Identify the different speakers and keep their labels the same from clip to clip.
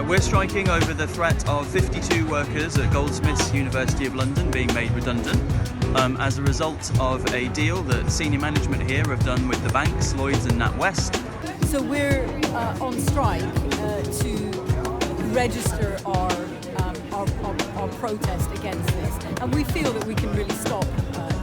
Speaker 1: We're striking over the threat of 52 workers at Goldsmiths, University of London, being made redundant as a result of a deal that senior management here have done with the banks, Lloyds and NatWest.
Speaker 2: So we're on strike to register our protest against this, and we feel that we can really stop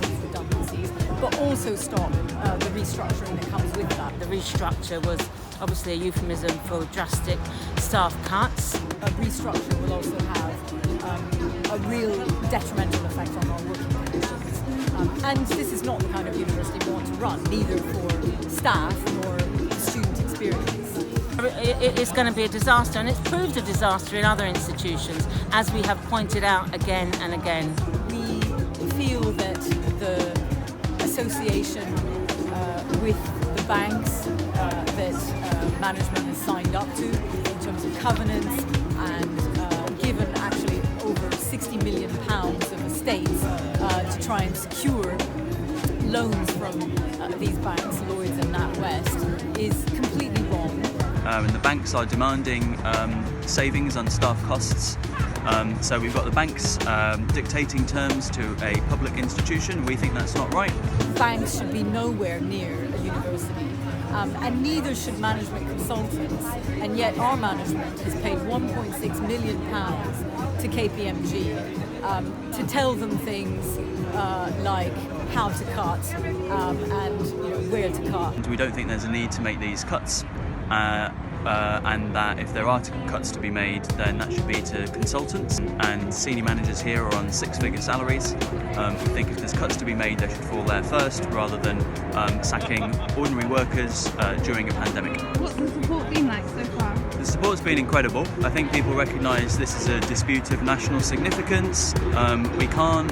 Speaker 2: these redundancies, but also stop the restructuring that comes with that.
Speaker 3: The restructure was obviously a euphemism for drastic staff cuts.
Speaker 2: A restructure will also have a real detrimental effect on our working conditions. And this is not the kind of university we want to run, neither for staff nor student experience.
Speaker 3: It's going to be a disaster, and it's proved a disaster in other institutions, as we have pointed out again and again.
Speaker 2: We feel that the association with the banks that management has signed up to in terms of covenants and given actually over £60 million of estates to try and secure loans from these banks, Lloyds and NatWest, is completely wrong.
Speaker 1: And the banks are demanding savings on staff costs. So we've got the banks dictating terms to a public institution. We think that's not right.
Speaker 2: Banks should be nowhere near a university, and neither should management consultants. And yet our management has paid £1.6 million to KPMG to tell them things like how to cut and where to cut.
Speaker 1: We don't think there's a need to make these cuts. And that if there are cuts to be made, then that should be to consultants, and senior managers here are on six-figure salaries. We think if there's cuts to be made, they should fall there first, rather than sacking ordinary workers during a pandemic.
Speaker 4: What's the support been like so far?
Speaker 1: The support's been incredible. I think people recognise this is a dispute of national significance. We can't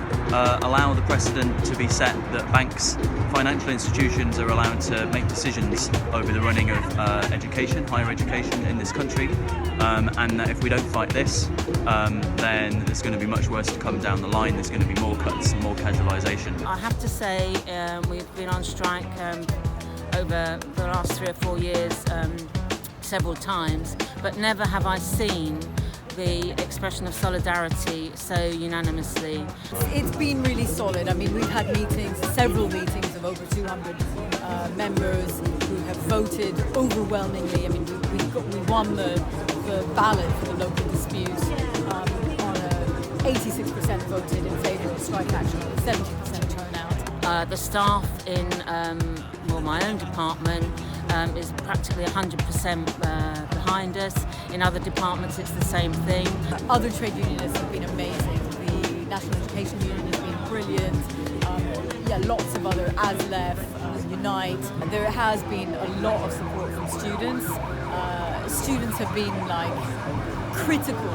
Speaker 1: allow the precedent to be set that banks, financial institutions, are allowed to make decisions over the running of education, higher education in this country, and that if we don't fight this, then there's going to be much worse to come down the line. There's going to be more cuts and more casualisation.
Speaker 3: I have to say we've been on strike over the last 3 or 4 years several times, but never have I seen the expression of solidarity so unanimously.
Speaker 2: It's been really solid. I mean, we've had meetings, several meetings of over 200 members who have voted overwhelmingly. I mean, we won the ballot for the local dispute on 86% voted in favour of strike action, 70% turnout.
Speaker 3: The staff in my own department is practically 100% behind us. In other departments it's the same thing.
Speaker 2: Other trade unionists have been amazing. The National Education Union has been brilliant. Lots of other ASLEF, Unite. There has been a lot of support from students. Students have been critical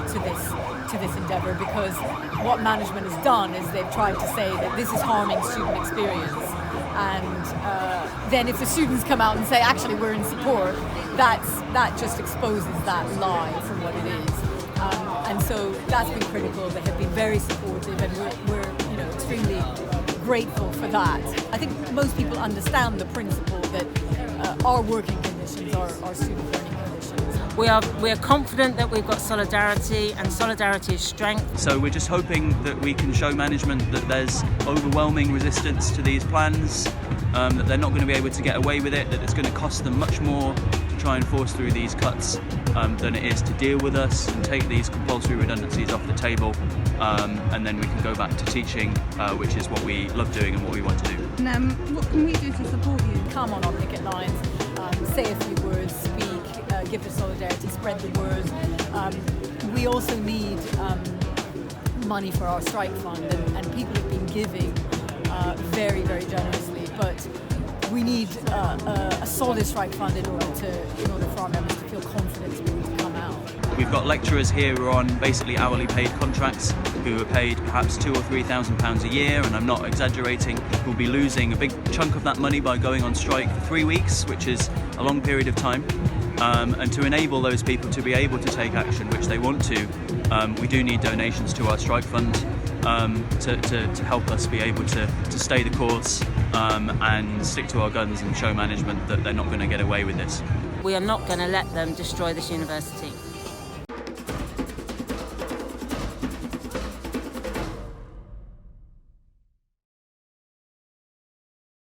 Speaker 2: to this endeavour, because what management has done is they've tried to say that this is harming student experience. And then if the students come out and say, actually, we're in support, that just exposes that lie from what it is. And so that's been critical. They have been very supportive, and we're extremely grateful for that. I think most people understand the principle that our working conditions are student learning conditions.
Speaker 3: We are confident that we've got solidarity, and solidarity is strength.
Speaker 1: So we're just hoping that we can show management that there's overwhelming resistance to these plans, that they're not going to be able to get away with it, that it's going to cost them much more to try and force through these cuts than it is to deal with us and take these compulsory redundancies off the table, and then we can go back to teaching, which is what we love doing and what we want to do.
Speaker 4: And what can we do to support you?
Speaker 2: Come on our picket lines, say a few words, speak, give the solidarity, spread the word. We also need money for our strike fund, and people have been giving very, very generously, but we need a solid strike fund in order for our members to feel confident to be able to come out.
Speaker 1: We've got lecturers here who are on basically hourly paid contracts, who are paid perhaps £2,000 or £3,000 a year, and I'm not exaggerating, who'll be losing a big chunk of that money by going on strike for 3 weeks, which is a long period of time. And to enable those people to be able to take action, which they want to, we do need donations to our strike fund to help us be able to stay the course and stick to our guns and show management that they're not going to get away with this.
Speaker 3: We are not going to let them destroy this university.